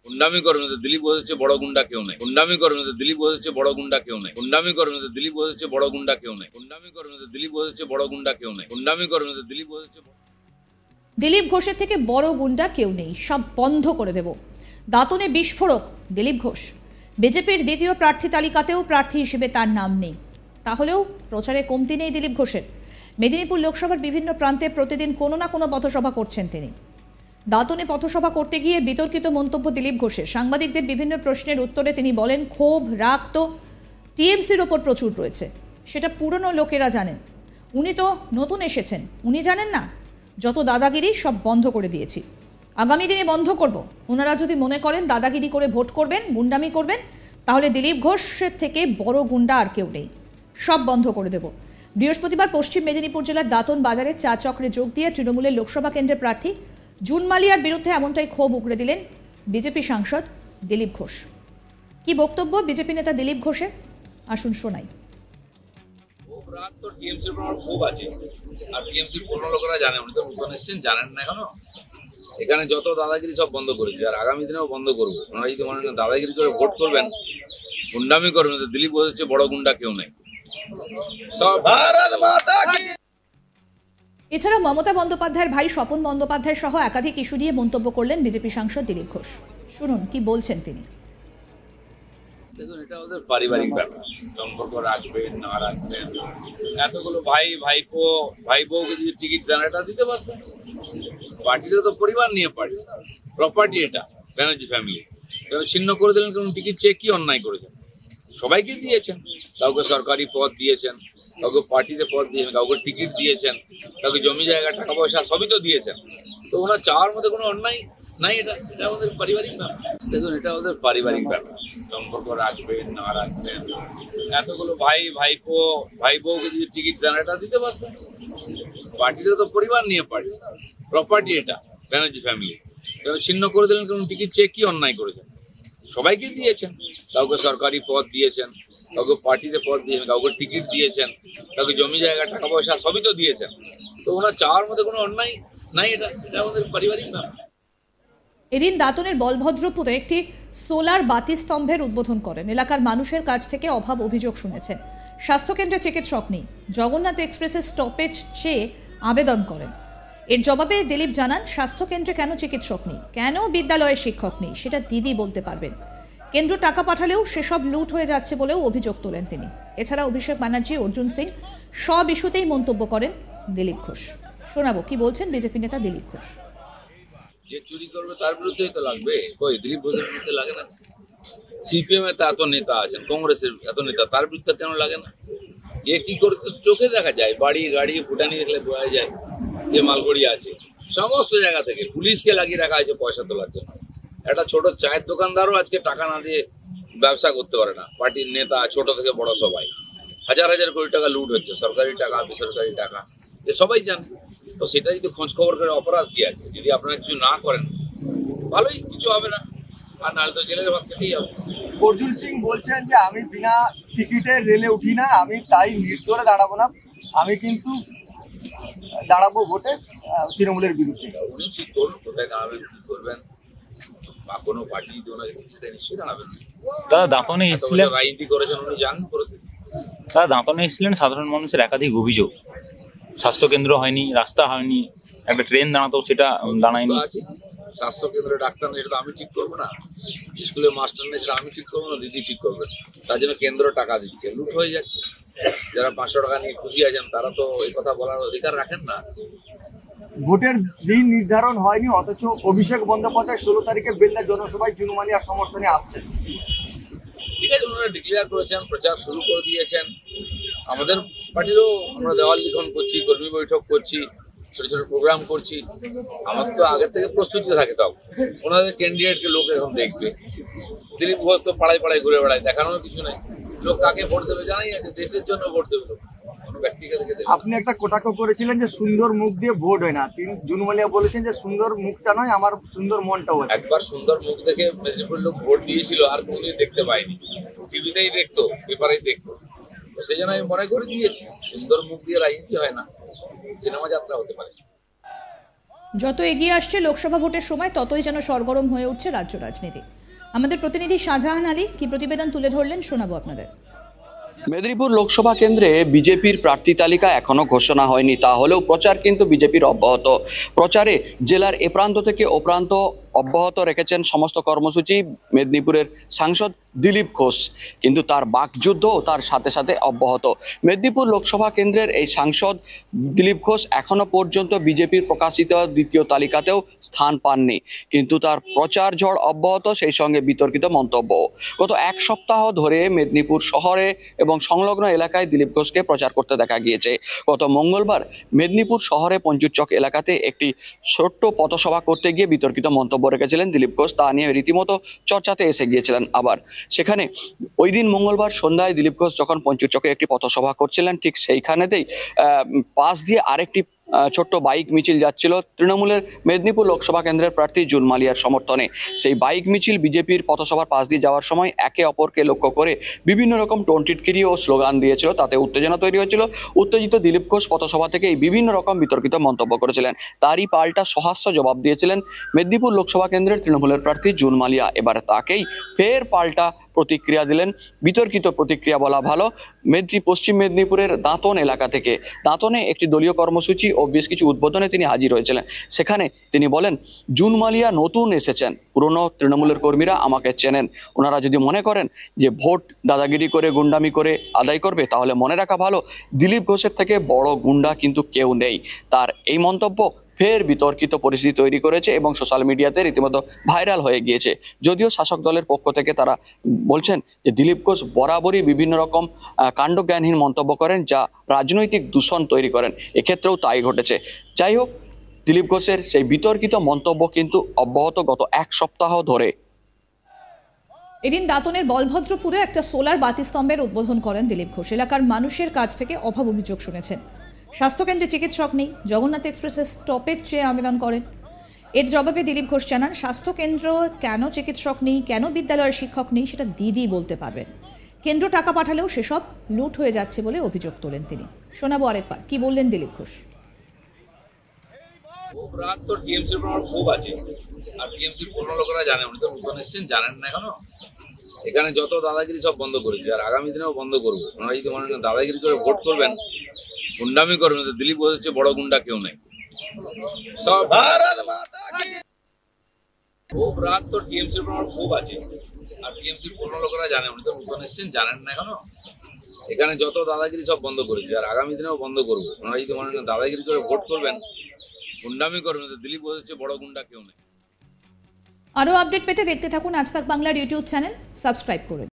গুন্ডামি করবে না, দিলীপ ঘোষ হচ্ছে বড় গুন্ডা কেউ নাই। গুন্ডামি করবে না, দিলীপ ঘোষ হচ্ছে বড় গুন্ডা কেউ নাই। গুন্ডামি করবে না, দিলীপ ঘোষ হচ্ছে বড় গুন্ডা কেউ নাই। গুন্ডামি করবে না, দিলীপ ঘোষ হচ্ছে বড় গুন্ডা কেউ নাই। গুন্ডামি করবে না, দিলীপ ঘোষ হচ্ছে। দিলীপ ঘোষের থেকে বড় গুন্ডা কেউ নেই, সব বন্ধ করে দেব। দাঁতনে বিস্ফোরক দিলীপ ঘোষ। বিজেপির দ্বিতীয় প্রার্থী তালিকাতেও প্রার্থী হিসেবে তার নাম নেই। তাহলেও প্রচারে কমতি নেই দিলীপ ঘোষের। মেদিনীপুর লোকসভার বিভিন্ন প্রান্তে প্রতিদিন কোনো না কোনো পথসভা করছেন তিনি। দাঁতনে পথসভা করতে গিয়ে বিতর্কিত মন্তব্য দিলীপ ঘোষের। সাংবাদিকদের বিভিন্ন প্রশ্নের উত্তরে তিনি বলেন, ক্ষোভ রাগ তো টিএমসির ওপর প্রচুর রয়েছে, সেটা পুরনো লোকেরা জানেন, উনি তো নতুন এসেছেন, উনি জানেন না। যত দাদাগিরি সব বন্ধ করে দিয়েছি, আগামী দিনে বন্ধ করব। ওনারা যদি মনে করেন দাদাগিরি করে ভোট করবেন, গুন্ডামি করবেন, তাহলে দিলীপ ঘোষের থেকে বড় গুন্ডা আর কেউ নেই, সব বন্ধ করে দেব। বৃহস্পতিবার পশ্চিম মেদিনীপুর জেলার দাঁতন বাজারে চা চক্রে যোগ দিয়ে তৃণমূলের লোকসভা কেন্দ্রের প্রার্থী জুন মালিয়ার বিরুদ্ধে এমনটাই ক্ষোভ উগরে দিলেন বিজেপি সাংসদ দিলীপ ঘোষ। কি বক্তব্য বিজেপি নেতা দিলীপ ঘোষের, আসুন শোনাই। তো টিএমসির উপর খুব আছে, আর টিএমসির পুরনো লোকেরা জানে, উনি তো নতুন এসেছেন, জানেন না এখনো। এখানে যত দাদাগিরি সব বন্ধ করেছি, আর আগামী দিনেও বন্ধ করবো। ওনারা যদি মনে করেন দাদাগিরি করে ভোট করবেন, গুন্ডামি করবেন, তো দিলীপ ঘোষ হচ্ছে বড় গুন্ডা কেউ নেই। সব ভারত মাতা কি। এছাড়া মমতা বন্দ্যোপাধ্যায়ের ভাই স্বপন বন্দ্যোপাধ্যায় সহ একাধিক ইস্যু নিয়ে মন্তব্য করলেন বিজেপি সাংসদ দিলীপ ঘোষ। শুনুন কি বলছেন তিনি। দেখুন, এটা ওদের পারিবারিক ব্যাপার, সম্পর্ক রাখবেন না রাখবেন। এতগুলো ভাই বউকে যদি টিকিট দেন, এটা দিতে পারবেন। পার্টিটা তো পরিবার নিয়ে পার্টি, প্রপার্টি এটা ব্যানার্জি ফ্যামিলি। ছিন্ন করে দিলেন, কারণ টিকিট চেক কি অন্যায় করেছেন? সবাইকে দিয়েছেন, কাউকে সরকারি পদ দিয়েছেন, কাউকে পার্টিতে পদ দিয়েছেন, কাউকে টিকিট দিয়েছেন, কাউকে জমি জায়গা টাকা পয়সা সবই তো দিয়েছেন। তো ওনার চাওয়ার মধ্যে কোনো অন্যায় নাই, এটা ওদের পারিবারিক ব্যাপার। দেখুন, এটা ওদের পারিবারিক ব্যাপার, সম্পর্ক রাখবেন না রাখবেন। এতগুলো ভাই বউকে যদি টিকিট দেন, এটা দিতে পারবেন। পার্টিটা তো পরিবার নিয়ে পার্টি, প্রপার্টি এটা ব্যানার্জি ফ্যামিলি। ছিন্ন করে দিলেন, কারণ টিকিট চেক কি অন্যায় করেছেন? সবাইকে দিয়েছেন, কাউকে সরকারি পদ দিয়েছেন, কাউকে পার্টিতে পদ দিয়েছেন, কাউকে টিকিট দিয়েছেন, কাউকে জমি জায়গা টাকা পয়সা সবই তো দিয়েছেন। তো ওনার চাওয়ার মধ্যে কোনো অন্যায় নাই, এটা আমাদের পারিবারিক ব্যাপার। এদিন দাঁতনের বলভদ্রপুরে একটি সোলার বাতি স্তম্ভের উদ্বোধন করেন। এলাকার মানুষের কাছ থেকে অভাব অভিযোগ শুনেছেন। স্বাস্থ্যকেন্দ্রে চিকিৎসক নেই, জগন্নাথ এক্সপ্রেসের স্টপেজ চেয়ে আবেদন করেন। এর জবাবে দিলীপ জানান, স্বাস্থ্যকেন্দ্রে কেন চিকিৎসক নেই, কেন বিদ্যালয়ের শিক্ষক নেই, সেটা দিদি বলতে পারবেন। কেন্দ্র টাকা পাঠালেও সেসব লুট হয়ে যাচ্ছে বলেও অভিযোগ তোলেন তিনি। এছাড়া অভিষেক ব্যানার্জি, অর্জুন সিং সব ইস্যুতেই মন্তব্য করেন দিলীপ ঘোষ। শোনাবো কি বলছেন বিজেপি নেতা দিলীপ ঘোষ। যে চুরি করবে তার বিরুদ্ধেই তো লাগবে, কই দিলীপ ঘোষের বিরুদ্ধে লাগে না? সিপিএম এর এত নেতা আছেন, কংগ্রেসের এত নেতা, তার বিরুদ্ধে কেন লাগে না? এ কি করতে চোখে দেখা যায়, বাড়ি গাড়ি ফুটানি দেখলে বোঝা যায় যে মালগড়ি আছে। সমস্ত জায়গা থেকে পুলিশকে লাগিয়ে রাখা হয়েছে পয়সা তোলার জন্য। একটা ছোট চায়ের দোকানদারও আজকে টাকা না দিয়ে ব্যবসা করতে পারে না। পার্টির নেতা ছোট থেকে বড় সবাই, হাজার হাজার কোটি টাকা লুট হচ্ছে, সরকারি টাকা বেসরকারি টাকা, এ সবাই জানে। তো সেটা যদি খোঁজ খবর করে অপরাধ কি আছে? যদি আপনারা কিছু না করেন, ভালোই, কিছু হবে না, আর নাহলে তো জেলের ভাত খেতেই হবে। অর্জুন সিং বলছেন যে আমি বিনা টিকিটে রেলে উঠি না, আমি তাই নির্দলে দাঁড়াবো না, আমি কিন্তু দাঁড়াবো ভোটে তৃণমূলের বিরুদ্ধে। উনি ঠিক করুন কোথায় দাঁড়াবেন, কি করবেন, বা কোনো পার্টি নিশ্চয়ই দাঁড়াবেন। দাদা দাঁতনে এসেছিলেন, রাজনীতি করেছেন, উনি জানেন পরিস্থিতি। দাদা দাঁতনে এসেছিলেন, সাধারণ মানুষের একাধিক অভিযোগ, স্বাস্থ্যকেন্দ্র হয়নি, রাস্তা হয়নি, একটা ট্রেন দাঁড়াতো সেটা দাঁড়ায়নি। স্বাস্থ্য কেন্দ্রে ডাক্তার নেই, সেটা আমি ঠিক করবো না। স্কুলে মাস্টার নেই, সেটা আমি ঠিক করবো না, দিদি ঠিক করবে। তার জন্য কেন্দ্র টাকা দিচ্ছে, লুট হয়ে যাচ্ছে। যারা 500 টাকা নিয়ে খুশি আছেন, তারা তো এই কথা বলার অধিকার রাখেন না। ভোটের দিন নির্ধারণ হয়নি, অথচ অভিষেক বন্দ্যোপাধ্যায় 16 তারিখে বেলদা জনসভায় জুনুমালিয়ার সমর্থনে আসছেন। ঠিক আছে, ওনারা ডিক্লেয়ার করেছেন, প্রচার শুরু করে দিয়েছেন। আমাদের পার্টিরও আমরা দেওয়াল লিখন করছি, কর্মী বৈঠক করছি, ছোট ছোট প্রোগ্রাম করছি। আমার তো আগের থেকে প্রস্তুতি থাকে। তাও ওনাদের ক্যান্ডিডেটকে লোক এখন দেখবে। দিলীপ ঘোষ তো পাড়ায় পাড়ায় ঘুরে বেড়ায়, দেখানোর কিছু নেই। লোক কাকে ভোট দেবে জানাই আছে, দেশের জন্য ভোট দেবে লোক, কোনো ব্যক্তিকে দেখে দেবে। আপনি একটা কটাক্ষ করেছিলেন যে সুন্দর মুখ দিয়ে ভোট হয় না, তিনি জুনুমালিয়া বলেছেন যে সুন্দর মুখটা নয়, আমার সুন্দর মনটাও আছে। একবার সুন্দর মুখ দেখে মেদিনীপুর লোক ভোট দিয়েছিল, আর কোনোদিন দেখতে পাইনি। টিভিতেই দেখতো, পেপারেই দেখতো। সেই জন্য আমি মনে করে দিয়েছি, সুন্দর মুখ দিয়ে রাজনীতি হয় না, সিনেমা যাত্রা হতে পারে। যত এগিয়ে আসছে লোকসভা ভোটের সময় ততই যেন সরগরম হয়ে উঠছে রাজ্য রাজনীতি। আমাদের প্রতিনিধি শাহজাহান আলী কি প্রতিবেদন তুলে ধরলেন শোনাবো আপনাদের। মেদিনীপুর লোকসভা কেন্দ্রে বিজেপির প্রার্থী তালিকা এখনো ঘোষণা হয়নি, তা হলেও প্রচার কিন্তু বিজেপির অব্যাহত। প্রচারে জেলার এ প্রান্ত থেকে ও প্রান্ত অব্যাহত রেখেছেন সমস্ত কর্মসূচি মেদিনীপুরের সাংসদ দিলীপ ঘোষ, কিন্তু তার বাকযুদ্ধ তার সাথে সাথে অব্যাহত। মেদিনীপুর লোকসভা কেন্দ্রের এই সাংসদ দিলীপ ঘোষ এখনো পর্যন্ত বিজেপির প্রকাশিত দ্বিতীয় তালিকাতেও স্থান পাননি, কিন্তু তার প্রচার ঝড় অব্যাহত, সেই সঙ্গে বিতর্কিত মন্তব্য। গত এক সপ্তাহ ধরে মেদিনীপুর শহরে এবং সংলগ্ন এলাকায় দিলীপ ঘোষকে প্রচার করতে দেখা গিয়েছে। গত মঙ্গলবার মেদিনীপুর শহরে পঞ্চুচক এলাকাতে একটি ছোট্ট পথসভা করতে গিয়ে বিতর্কিত মন্তব্য রেখেছিলেন দিলীপ ঘোষ, তা নিয়ে রীতিমতো চর্চাতে এসে গিয়েছিলেন। আবার সেখানে ওই দিন মঙ্গলবার সন্ধ্যায় দিলীপ ঘোষ যখন পঞ্চুচকে একটি পথসভা করছিলেন, ঠিক সেইখানেতেই পাশ দিয়ে আরেকটি ছোট্ট বাইক মিছিল যাচ্ছিল তৃণমূলের মেদিনীপুর লোকসভা কেন্দ্রের প্রার্থী জুন মালিয়ার সমর্থনে। সেই বাইক মিছিল বিজেপির পথসভার পাশ দিয়ে যাওয়ার সময় একে অপরকে লক্ষ্য করে বিভিন্ন রকম টোনটিটকিরি ও স্লোগান দিয়েছিল, তাতে উত্তেজনা তৈরি হয়েছিল। উত্তেজিত দিলীপ ঘোষ পথসভা থেকে এই বিভিন্ন রকম বিতর্কিত মন্তব্য করেছিলেন, তারই পাল্টা সহাস্য জবাব দিয়েছিলেন মেদিনীপুর লোকসভা কেন্দ্রের তৃণমূলের প্রার্থী জুন মালিয়া। এবার তাকেই ফের পাল্টা প্রতিক্রিয়া দিলেন, বিতর্কিত প্রতিক্রিয়া বলা ভালো, পশ্চিম মেদিনীপুরের দাঁতন এলাকা থেকে। দাঁতনে একটি দলীয় কর্মসূচি ও বেশ কিছু উদ্বোধনে তিনি হাজির হয়েছিলেন। সেখানে তিনি বলেন, জুন মালিয়া নতুন এসেছেন, পুরনো তৃণমূলের কর্মীরা আমাকে চেনেন। ওনারা যদি মনে করেন যে ভোট দাদাগিরি করে গুন্ডামি করে আদায় করবে, তাহলে মনে রাখা ভালো দিলীপ ঘোষের থেকে বড় গুন্ডা কিন্তু কেউ নেই। তার এই মন্তব্য ফের বিতর্কিত পরিস্থিতি তৈরি করেছে এবং সোশ্যাল মিডিয়াতে রীতিমতো ভাইরাল হয়ে গিয়েছে। যদিও শাসক দলের পক্ষ থেকে তারা বলছেন যে দিলীপ ঘোষ বরাবরই বিভিন্ন রকম কাণ্ডজ্ঞানহীন মন্তব্য করেন, যা রাজনৈতিক দূষণ তৈরি করেন। এক্ষেত্রেও তাই ঘটেছে। যাই হোক, দিলীপ ঘোষের সেই বিতর্কিত মন্তব্য কিন্তু অব্যাহত গত এক সপ্তাহ ধরে। এদিন দাঁতনের বলভদ্রপুরে একটা সোলার বাতিস্তম্ভের উদ্বোধন করেন দিলীপ ঘোষ। এলাকার মানুষের কাছ থেকে অভাব অভিযোগ শুনেছেন। স্বাস্থ্যকেন্দ্রে চিকিৎসক নেই, জগন্নাথ এক্সপ্রেসের স্টপেজ চেয়ে আবেদন করেন। এর জবাবে দিলীপ ঘোষ জানান, স্বাস্থ্যকেন্দ্র কেন চিকিৎসক নেই, কেন বিদ্যালয়ের শিক্ষক নেই, সেটা দিদি বলতে পারবেন। কেন্দ্র টাকা পাঠালেও সেসব লুট হয়ে যাচ্ছে বলে অভিযোগ তোলেন তিনি। শোনাবো আরেকবার কি বললেন দিলীপ ঘোষ। রাত তো টিএমসির প্রমাণ খুব আছে, আর টিএমসির পুরনো লোকেরা জানে, উনি তো নতুন এসছেন, জানেন না এখনো। এখানে যত দাদাগিরি সব বন্ধ করেছে, আর আগামী দিনেও বন্ধ করবো। ওনারা যদি মনে করেন দাদাগিরি করে ভোট করবেন, গুন্ডামি করবেন, তো দিলীপ ঘোষ হচ্ছে বড় গুন্ডা কেউ নেই। সব রাত তো টিএমসির প্রমাণ খুব আছে, আর টিএমসির পুরনো লোকেরা জানে, উনি তো নতুন এসছেন, জানেন না এখনো। এখানে যত দাদাগিরি সব বন্ধ করেছে, আর আগামী দিনেও বন্ধ করবো। ওনারা যদি মনে করেন দাদাগিরি করে ভোট করবেন, গুন্ডামি করবেন, তো দিলীপ ঘোষ হচ্ছে বড় গুন্ডা কেউ নেই। আরও আপডেট পেতে দেখতে থাকুন আজ তাক বাংলার ইউটিউব চ্যানেল, সাবস্ক্রাইব করুন।